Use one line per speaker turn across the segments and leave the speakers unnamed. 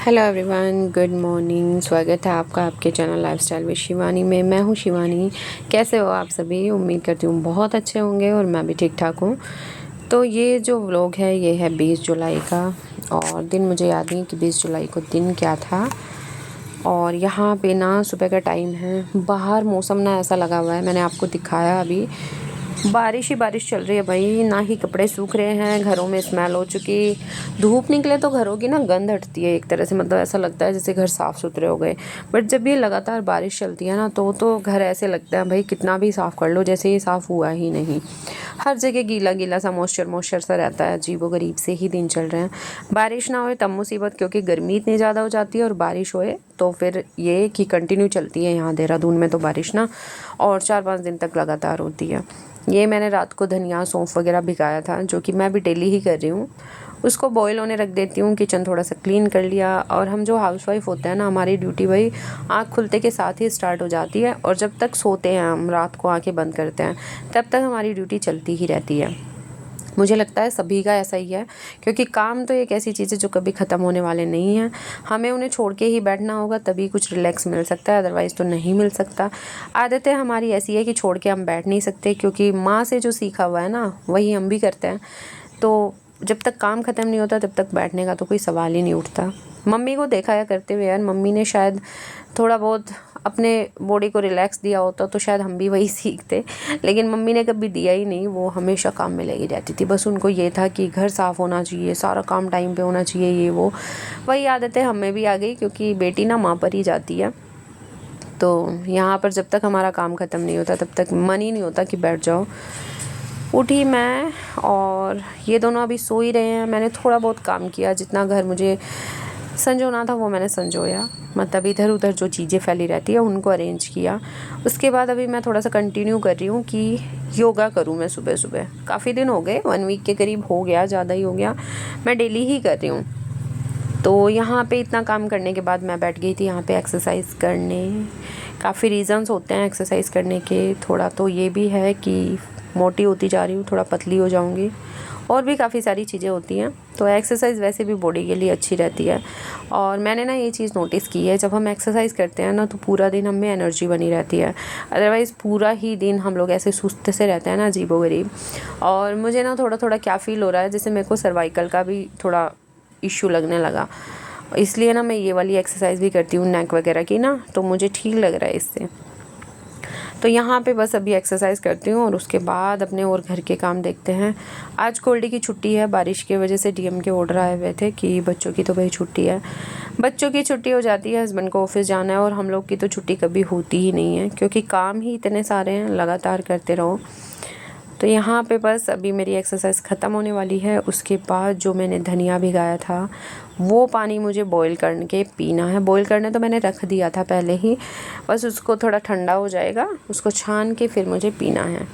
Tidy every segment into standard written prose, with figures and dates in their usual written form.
Hello everyone, good morning. स्वागत है आपका आपके चैनल लाइफस्टाइल विद शिवानी में। मैं हूँ शिवानी। कैसे हो आप सभी? उम्मीद करती हूँ बहुत अच्छे होंगे और मैं भी ठीक ठाक हूँ। तो ये जो व्लॉग है ये है 20 जुलाई का, और दिन मुझे याद नहीं कि 20 जुलाई को दिन क्या था। और यहाँ पे ना सुबह का टाइम है, बाहर मौसम ना ऐसा लगा हुआ है, मैंने आपको दिखाया अभी, बारिश ही बारिश चल रही है भाई। ना ही कपड़े सूख रहे हैं, घरों में स्मेल हो चुकी। धूप निकले तो घरों की ना गंध हटती है एक तरह से, मतलब ऐसा लगता है जैसे घर साफ़ सुथरे हो गए। बट जब ये लगातार बारिश चलती है ना तो घर ऐसे लगता है भाई कितना भी साफ़ कर लो जैसे ये साफ़ हुआ ही नहीं। हर जगह गीला गीला सा मॉइस्चर सा रहता है। अजीबोगरीब से ही दिन चल रहे हैं। बारिश ना होए तब मुसीबत, क्योंकि गर्मी इतनी ज़्यादा हो जाती है, और बारिश होए तो फिर ये कि कंटिन्यू चलती है। यहाँ देहरादून में तो बारिश ना और 4-5 दिन तक लगातार होती है। ये मैंने रात को धनिया सौंफ वगैरह भिगाया था, जो कि मैं भी डेली ही कर रही हूँ। उसको बॉईल होने रख देती हूँ। किचन थोड़ा सा क्लीन कर लिया। और हम जो हाउसवाइफ होते हैं ना, हमारी ड्यूटी भाई आँख खुलते के साथ ही स्टार्ट हो जाती है, और जब तक सोते हैं हम, रात को आँखें बंद करते हैं, तब तक हमारी ड्यूटी चलती ही रहती है। मुझे लगता है सभी का ऐसा ही है, क्योंकि काम तो एक ऐसी चीज़ है जो कभी ख़त्म होने वाले नहीं हैं। हमें उन्हें छोड़ के ही बैठना होगा, तभी कुछ रिलैक्स मिल सकता है, अदरवाइज़ तो नहीं मिल सकता। आदतें हमारी ऐसी है कि छोड़ के हम बैठ नहीं सकते, क्योंकि माँ से जो सीखा हुआ है ना वही हम भी करते हैं। तो जब तक काम ख़त्म नहीं होता तब तक बैठने का तो कोई सवाल ही नहीं उठता। मम्मी को देखा है करते हुए यार, मम्मी ने शायद थोड़ा बहुत अपने बॉडी को रिलैक्स दिया होता तो शायद हम भी वही सीखते, लेकिन मम्मी ने कभी दिया ही नहीं। वो हमेशा काम में लगी रहती थी। बस उनको ये था कि घर साफ़ होना चाहिए, सारा काम टाइम पे होना चाहिए, ये वो। वही आदतें हमें भी आ गई, क्योंकि बेटी ना माँ पर ही जाती है। तो यहाँ पर जब तक हमारा काम ख़त्म नहीं होता तब तक मन ही नहीं होता कि बैठ जाओ। उठी मैं, और ये दोनों अभी सो ही रहे हैं। मैंने थोड़ा बहुत काम किया, जितना घर मुझे संजोना था वो मैंने संजोया, मतलब इधर उधर जो चीज़ें फैली रहती है उनको अरेंज किया। उसके बाद अभी मैं थोड़ा सा कंटिन्यू कर रही हूँ कि योगा करूँ मैं सुबह सुबह। काफ़ी दिन हो गए, 1 वीक के करीब हो गया, ज़्यादा ही हो गया। मैं डेली ही कर रही हूँ। तो यहाँ पे इतना काम करने के बाद मैं बैठ गई थी यहाँ पे एक्सरसाइज करने। काफ़ी रीज़न्स होते हैं एक्सरसाइज करने के। थोड़ा तो ये भी है कि मोटी होती जा रही हूँ, थोड़ा पतली हो जाऊँगी, और भी काफ़ी सारी चीज़ें होती हैं। तो एक्सरसाइज वैसे भी बॉडी के लिए अच्छी रहती है। और मैंने ना ये चीज़ नोटिस की है, जब हम एक्सरसाइज करते हैं ना तो पूरा दिन हमें एनर्जी बनी रहती है। अदरवाइज़ पूरा ही दिन हम लोग ऐसे सुस्त से रहते हैं ना, अजीबोगरीब। और मुझे ना थोड़ा थोड़ा क्या फ़ील हो रहा है, जैसे मेरे को सर्वाइकल का भी थोड़ा इश्यू लगने लगा। इसलिए ना मैं ये वाली एक्सरसाइज भी करती हूँ नेक वगैरह की ना, तो मुझे ठीक लग रहा है इससे। तो यहाँ पे बस अभी एक्सरसाइज करती हूँ, और उसके बाद अपने और घर के काम देखते हैं। आज कोल्डी की छुट्टी है, बारिश की वजह से डीएम के ऑर्डर आए हुए थे कि बच्चों की तो भाई छुट्टी है। बच्चों की छुट्टी हो जाती है, हस्बैंड को ऑफिस जाना है, और हम लोग की तो छुट्टी कभी होती ही नहीं है, क्योंकि काम ही इतने सारे हैं, लगातार करते रहो। तो यहाँ पे बस अभी मेरी एक्सरसाइज ख़त्म होने वाली है। उसके बाद जो मैंने धनिया भिगाया था वो पानी मुझे बॉईल करके पीना है। बॉईल करने तो मैंने रख दिया था पहले ही, बस उसको थोड़ा ठंडा हो जाएगा, उसको छान के फिर मुझे पीना है।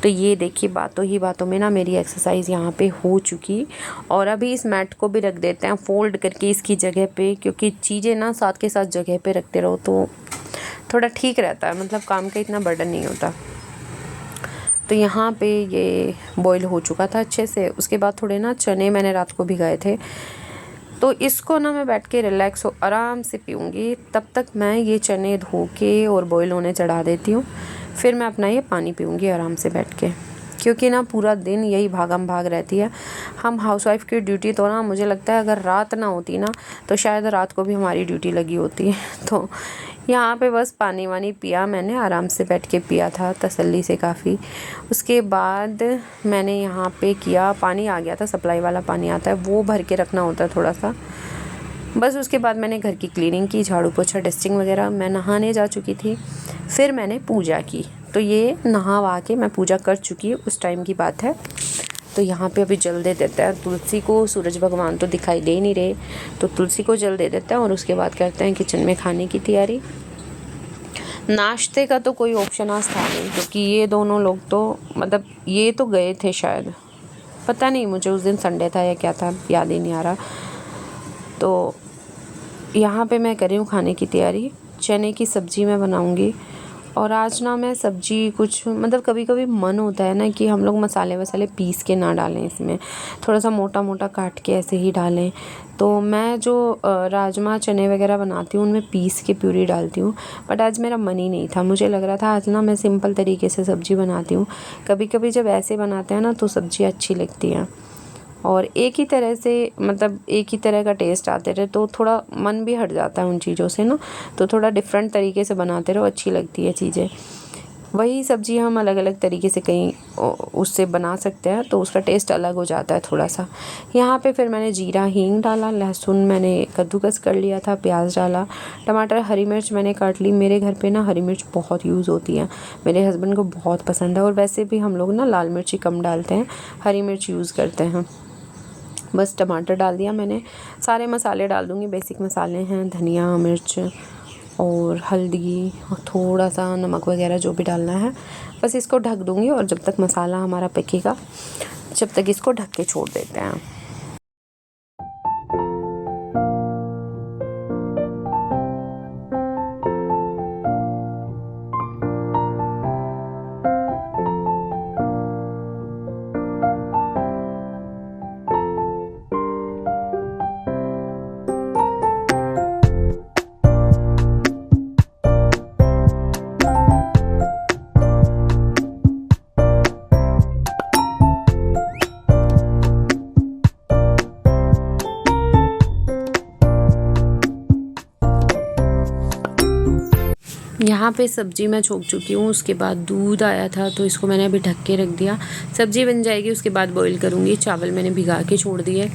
तो ये देखिए, बातों ही बातों में ना मेरी एक्सरसाइज यहाँ पे हो चुकी। और अभी इस मैट को भी रख देते हैं फ़ोल्ड करके इसकी जगह पे, क्योंकि चीज़ें ना साथ के साथ जगह पे रखते रहो तो थोड़ा ठीक रहता है, मतलब काम का इतना बर्डन नहीं होता। तो यहाँ पे ये बॉईल हो चुका था अच्छे से। उसके बाद थोड़े ना चने मैंने रात को भिगाए थे, तो इसको ना मैं बैठ के रिलैक्स हो आराम से पीऊँगी। तब तक मैं ये चने धो के और बॉईल होने चढ़ा देती हूँ, फिर मैं अपना ये पानी पीऊँगी आराम से बैठ के, क्योंकि ना पूरा दिन यही भागम भाग रहती है। हम हाउसवाइफ की ड्यूटी तो ना मुझे लगता है अगर रात ना होती ना तो शायद रात को भी हमारी ड्यूटी लगी होती है। तो यहाँ पे बस पानी वानी पिया मैंने, आराम से बैठ के पिया था तसल्ली से काफ़ी। उसके बाद मैंने यहाँ पे किया, पानी आ गया था, सप्लाई वाला पानी आता है वो भर के रखना होता है थोड़ा सा। बस उसके बाद मैंने घर की क्लीनिंग की, झाड़ू पोछा डस्टिंग वगैरह। मैं नहाने जा चुकी थी, फिर मैंने पूजा की। तो ये नहा वहा के मैं पूजा कर चुकी, उस टाइम की बात है। तो यहाँ पे अभी जल दे देता है तुलसी को। सूरज भगवान तो दिखाई दे नहीं रहे, तो तुलसी को जल दे देता है, और उसके बाद करते हैं किचन में खाने की तैयारी। नाश्ते का तो कोई ऑप्शन आज था नहीं, क्योंकि ये दोनों लोग तो मतलब ये तो गए थे शायद, पता नहीं मुझे उस दिन संडे था या क्या था, याद ही नहीं आ रहा। तो यहाँ पे मैं कर रही हूँ खाने की तैयारी। चने की सब्ज़ी मैं बनाऊँगी, और आज ना मैं सब्ज़ी कुछ मतलब कभी कभी मन होता है ना कि हम लोग मसाले वसाले पीस के ना डालें, इसमें थोड़ा सा मोटा मोटा काट के ऐसे ही डालें। तो मैं जो राजमा चने वगैरह बनाती हूँ उनमें पीस के प्यूरी डालती हूँ। बट आज मेरा मन ही नहीं था, मुझे लग रहा था आज ना मैं सिंपल तरीके से सब्ज़ी बनाती हूँ। कभी कभी जब ऐसे बनाते हैं ना तो सब्ज़ी अच्छी लगती है, और एक ही तरह से मतलब एक ही तरह का टेस्ट आते रहे तो थोड़ा मन भी हट जाता है उन चीज़ों से ना। तो थोड़ा डिफरेंट तरीके से बनाते रहो, अच्छी लगती है चीज़ें। वही सब्ज़ी हम अलग अलग तरीके से कहीं उससे बना सकते हैं तो उसका टेस्ट अलग हो जाता है थोड़ा सा। यहाँ पे फिर मैंने जीरा हींग डाला, लहसुन मैंने कद्दूकस कर लिया था, प्याज डाला, टमाटर हरी मिर्च मैंने काट ली। मेरे घर पे ना हरी मिर्च बहुत यूज़ होती है, मेरे हस्बैंड को बहुत पसंद है। और वैसे भी हम लोग ना लाल मिर्ची कम डालते हैं, हरी मिर्च यूज़ करते हैं। बस टमाटर डाल दिया मैंने, सारे मसाले डाल दूँगी। बेसिक मसाले हैं धनिया मिर्च और हल्दी और थोड़ा सा नमक वगैरह जो भी डालना है। बस इसको ढक दूँगी और जब तक मसाला हमारा पकेगा जब तक इसको ढक के छोड़ देते हैं। यहाँ पे सब्ज़ी मैं छोंक चुकी हूँ, उसके बाद दूध आया था तो इसको मैंने अभी ढक के रख दिया। सब्ज़ी बन जाएगी उसके बाद बॉईल करूँगी। चावल मैंने भिगा के छोड़ दिए।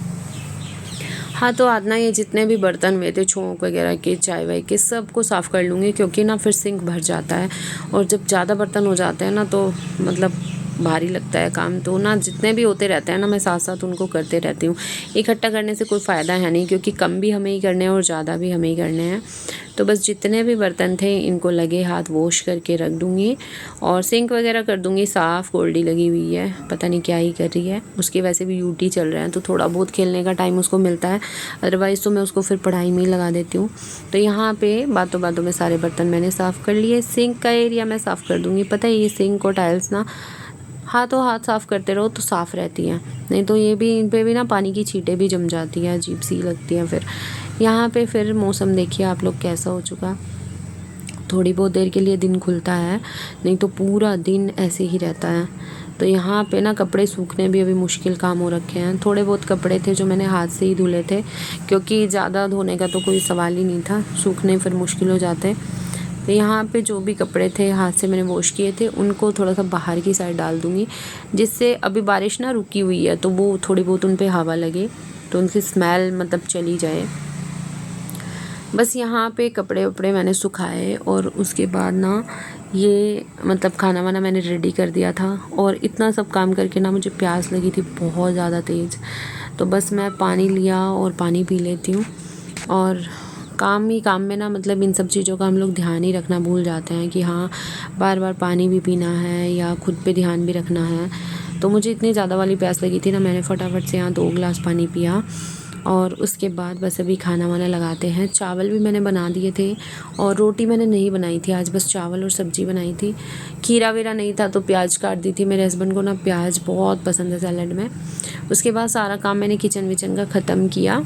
हाँ, तो आज ना ये जितने भी बर्तन हुए थे छोंक वगैरह के, चाय वाय के, सबको साफ़ कर लूँगी क्योंकि ना फिर सिंक भर जाता है और जब ज़्यादा बर्तन हो जाते हैं ना तो मतलब भारी लगता है काम। तो ना जितने भी होते रहते हैं ना मैं साथ साथ उनको करते रहती हूँ। इकट्ठा करने से कोई फ़ायदा है नहीं क्योंकि कम भी हमें ही करने हैं और ज़्यादा भी हमें ही करने हैं। तो बस जितने भी बर्तन थे इनको लगे हाथ वॉश करके रख दूँगी और सिंक वगैरह कर दूँगी साफ़। गोल्डी लगी हुई है, पता नहीं क्या ही कर रही है। उसके वैसे भी यूटी चल रहे हैं तो थोड़ा बहुत खेलने का टाइम उसको मिलता है, अदरवाइज़ तो मैं उसको फिर पढ़ाई में ही लगा देती हूँ। तो यहाँ पे बातों बातों में सारे बर्तन मैंने साफ़ कर लिए। सिंक का एरिया मैं साफ़ कर दूँगी। पता है ये सिंक और टाइल्स ना हाथों हाथ साफ़ करते रहो तो साफ़ रहती हैं, नहीं तो ये भी इन पे भी ना पानी की छींटें भी जम जाती हैं, अजीब सी लगती हैं। फिर यहाँ पे फिर मौसम देखिए आप लोग कैसा हो चुका। थोड़ी बहुत देर के लिए दिन खुलता है, नहीं तो पूरा दिन ऐसे ही रहता है। तो यहाँ पे ना कपड़े सूखने भी अभी मुश्किल काम हो रखे हैं। थोड़े बहुत कपड़े थे जो मैंने हाथ से ही धुले थे क्योंकि ज़्यादा धोने का तो कोई सवाल ही नहीं था, सूखने फिर मुश्किल हो जाते। तो यहाँ पे जो भी कपड़े थे हाथ से मैंने वॉश किए थे उनको थोड़ा सा बाहर की साइड डाल दूँगी, जिससे अभी बारिश ना रुकी हुई है तो वो थोड़ी बहुत उन पे हवा लगे तो उनकी स्मेल मतलब चली जाए। बस यहाँ पे कपड़े वपड़े मैंने सुखाए और उसके बाद ना ये मतलब खाना वाना मैंने रेडी कर दिया था। और इतना सब काम करके ना मुझे प्यास लगी थी बहुत ज़्यादा तेज़, तो बस मैं पानी लिया और पानी पी लेती हूँ। और काम ही काम में ना मतलब इन सब चीज़ों का हम लोग ध्यान ही रखना भूल जाते हैं कि हाँ बार बार पानी भी पीना है या खुद पे ध्यान भी रखना है। तो मुझे इतनी ज़्यादा वाली प्यास लगी थी ना, मैंने फटाफट से यहाँ 2 गिलास पानी पिया और उसके बाद बस अभी खाना वाना लगाते हैं। चावल भी मैंने बना दिए थे और रोटी मैंने नहीं बनाई थी आज, बस चावल और सब्ज़ी बनाई थी। खीरा वीरा नहीं था तो प्याज काट दी थी। मेरे हस्बैंड को ना प्याज बहुत पसंद है सैलड में। उसके बाद सारा काम मैंने किचन विचन का ख़त्म किया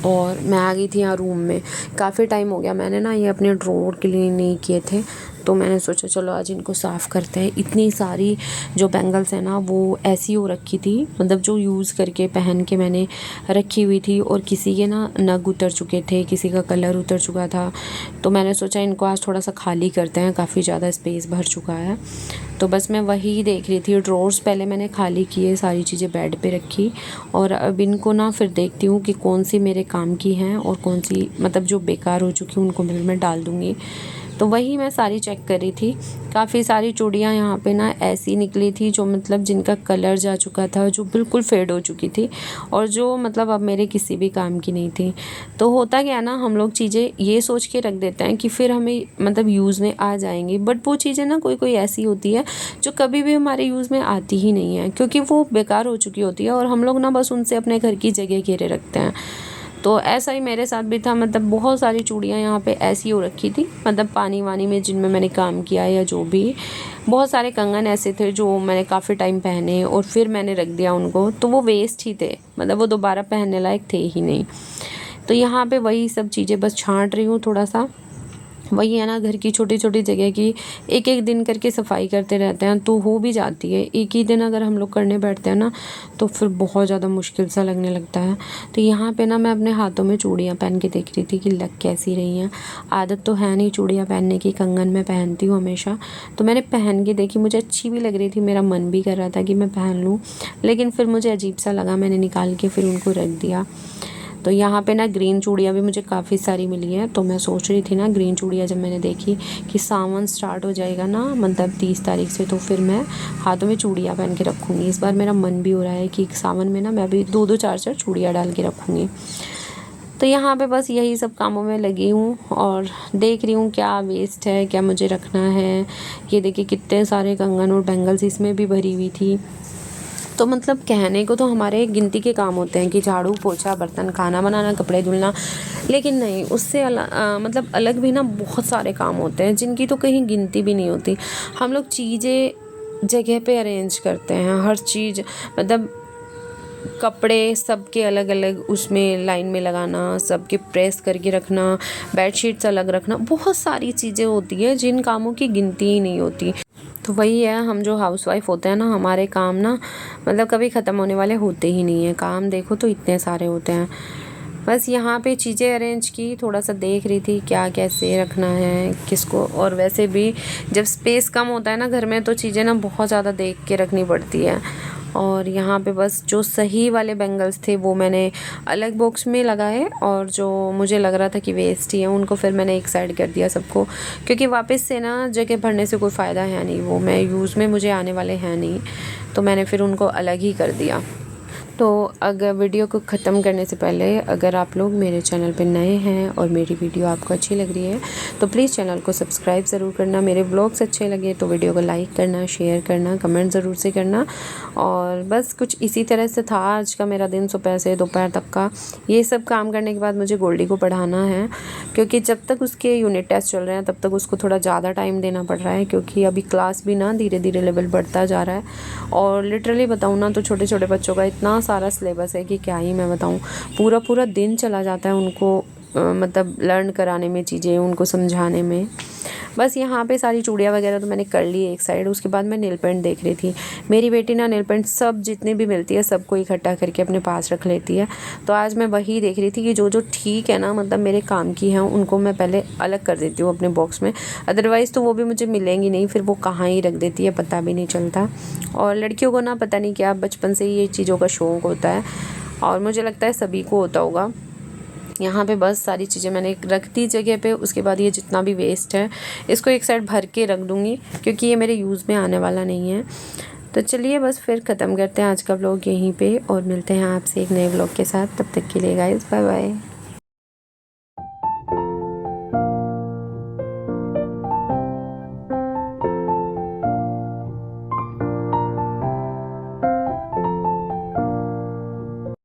और मैं आ गई थी यहाँ रूम में। काफ़ी टाइम हो गया मैंने ना ये अपने ड्रॉर क्लीन नहीं किए थे तो मैंने सोचा चलो आज इनको साफ़ करते हैं। इतनी सारी जो बैंगल्स हैं ना वो ऐसी हो रखी थी, मतलब जो यूज़ करके पहन के मैंने रखी हुई थी और किसी के ना नग उतर चुके थे, किसी का कलर उतर चुका था। तो मैंने सोचा इनको आज थोड़ा सा खाली करते हैं, काफ़ी ज़्यादा स्पेस भर चुका है। तो बस मैं वही देख रही थी। ड्रॉर्स पहले मैंने खाली किए, सारी चीज़ें बेड पे रखी और अब इनको ना फिर देखती हूँ कि कौन सी मेरे काम की हैं और कौन सी मतलब जो बेकार हो चुकी उनको मैं डाल दूँगी। तो वही मैं सारी चेक कर रही थी। काफ़ी सारी चूड़ियाँ यहाँ पे ना ऐसी निकली थी जो मतलब जिनका कलर जा चुका था, जो बिल्कुल फेड हो चुकी थी और जो मतलब अब मेरे किसी भी काम की नहीं थी। तो होता क्या ना, हम लोग चीज़ें ये सोच के रख देते हैं कि फिर हमें मतलब यूज़ में आ जाएंगी, बट वो चीज़ें ना कोई कोई ऐसी होती है जो कभी भी हमारे यूज़ में आती ही नहीं है क्योंकि वो बेकार हो चुकी होती है और हम लोग ना बस उनसे अपने घर की जगह घेरे रखते हैं। तो ऐसा ही मेरे साथ भी था, मतलब बहुत सारी चूड़ियाँ यहाँ पे ऐसी हो रखी थी, मतलब पानी वानी में जिनमें मैंने काम किया या जो भी। बहुत सारे कंगन ऐसे थे जो मैंने काफ़ी टाइम पहने और फिर मैंने रख दिया उनको, तो वो वेस्ट ही थे, मतलब वो दोबारा पहनने लायक थे ही नहीं। तो यहाँ पे वही सब चीज़ें बस छांट रही हूँ थोड़ा सा। वही है ना, घर की छोटी छोटी जगह की एक एक दिन करके सफाई करते रहते हैं तो हो भी जाती है। एक ही दिन अगर हम लोग करने बैठते हैं ना तो फिर बहुत ज़्यादा मुश्किल सा लगने लगता है। तो यहाँ पे ना मैं अपने हाथों में चूड़ियाँ पहन के देख रही थी कि लग कैसी रही हैं। आदत तो है नहीं चूड़ियाँ पहनने की, कंगन मैं पहनती हूँ हमेशा। तो मैंने पहन के देखी, मुझे अच्छी भी लग रही थी, मेरा मन भी कर रहा था कि मैं पहन लूँ, लेकिन फिर मुझे अजीब सा लगा, मैंने निकाल के फिर उनको रख दिया। तो यहाँ पे ना ग्रीन चूड़ियाँ भी मुझे काफ़ी सारी मिली हैं, तो मैं सोच रही थी ना ग्रीन चूड़ियाँ जब मैंने देखी कि सावन स्टार्ट हो जाएगा ना, मतलब 30 तारीख से, तो फिर मैं हाथों में चूड़ियाँ पहन के रखूँगी। इस बार मेरा मन भी हो रहा है कि सावन में ना मैं भी 2-2 4-4 चूड़ियाँ डाल के रखूँगी। तो यहाँ पे बस यही सब कामों में लगी हूँ और देख रही हूँ क्या वेस्ट है, क्या मुझे रखना है। ये देखिए कितने सारे कंगन और बैंगल्स इसमें भी भरी हुई थी। तो मतलब कहने को तो हमारे गिनती के काम होते हैं कि झाड़ू पोछा बर्तन खाना बनाना कपड़े धुलना, लेकिन नहीं, उससे मतलब अलग भी ना बहुत सारे काम होते हैं जिनकी तो कहीं गिनती भी नहीं होती। हम लोग चीज़ें जगह पे अरेंज करते हैं, हर चीज़, मतलब कपड़े सबके अलग अलग उसमें लाइन में लगाना, सबके प्रेस करके रखना, बेडशीट्स अलग रखना, बहुत सारी चीज़ें होती है जिन कामों की गिनती ही नहीं होती। तो वही है, हम जो हाउसवाइफ होते हैं ना, हमारे काम ना मतलब कभी ख़त्म होने वाले होते ही नहीं हैं। काम देखो तो इतने सारे होते हैं। बस यहाँ पे चीज़ें अरेंज की, थोड़ा सा देख रही थी क्या कैसे रखना है किसको। और वैसे भी जब स्पेस कम होता है ना घर में तो चीज़ें ना बहुत ज़्यादा देख के रखनी पड़ती है। और यहाँ पे बस जो सही वाले बैंगल्स थे वो मैंने अलग बॉक्स में लगाए, और जो मुझे लग रहा था कि वेस्ट ही है उनको फिर मैंने एक साइड कर दिया सबको, क्योंकि वापस से ना जगह भरने से कोई फ़ायदा है नहीं, वो मैं यूज़ में मुझे आने वाले हैं नहीं, तो मैंने फिर उनको अलग ही कर दिया। तो अगर वीडियो को ख़त्म करने से पहले अगर आप लोग मेरे चैनल पे नए हैं और मेरी वीडियो आपको अच्छी लग रही है तो प्लीज़ चैनल को सब्सक्राइब ज़रूर करना। मेरे ब्लॉग्स अच्छे लगे तो वीडियो को लाइक करना, शेयर करना, कमेंट ज़रूर से करना। और बस कुछ इसी तरह से था आज का मेरा दिन, सुबह से दोपहर तक का। ये सब काम करने के बाद मुझे गोल्डी को पढ़ाना है, क्योंकि जब तक उसके यूनिट टेस्ट चल रहे हैं तब तक उसको थोड़ा ज़्यादा टाइम देना पड़ रहा है, क्योंकि अभी क्लास भी ना धीरे धीरे लेवल बढ़ता जा रहा है। और लिटरली बताऊँ ना तो छोटे छोटे बच्चों का इतना सारा सिलेबस है कि क्या ही मैं बताऊँ, पूरा पूरा दिन चला जाता है उनको मतलब लर्न कराने में, चीज़ें उनको समझाने में। बस यहाँ पे सारी चूड़ियाँ वगैरह तो मैंने कर ली एक साइड। उसके बाद मैं नेल पेंट देख रही थी। मेरी बेटी ना नेल पेंट सब जितनी भी मिलती है सबको इकट्ठा करके अपने पास रख लेती है। तो आज मैं वही देख रही थी कि जो जो ठीक है ना, मतलब मेरे काम की हैं, उनको मैं पहले अलग कर देती हूँ अपने बॉक्स में, अदरवाइज़ तो वो भी मुझे मिलेंगी नहीं, फिर वो कहाँ ही रख देती है पता भी नहीं चलता। और लड़कियों को ना पता नहीं क्या बचपन से ही ये चीज़ों का शौक़ होता है, और मुझे लगता है सभी को होता होगा। यहाँ पे बस सारी चीज़ें मैंने रख दी जगह पे। उसके बाद ये जितना भी वेस्ट है इसको एक साइड भर के रख दूँगी, क्योंकि ये मेरे यूज़ में आने वाला नहीं है। तो चलिए बस फिर ख़त्म करते हैं आज का व्लॉग यहीं पे, और मिलते हैं आपसे एक नए व्लॉग के साथ। तब तक के लिए गाइस बाय बाय।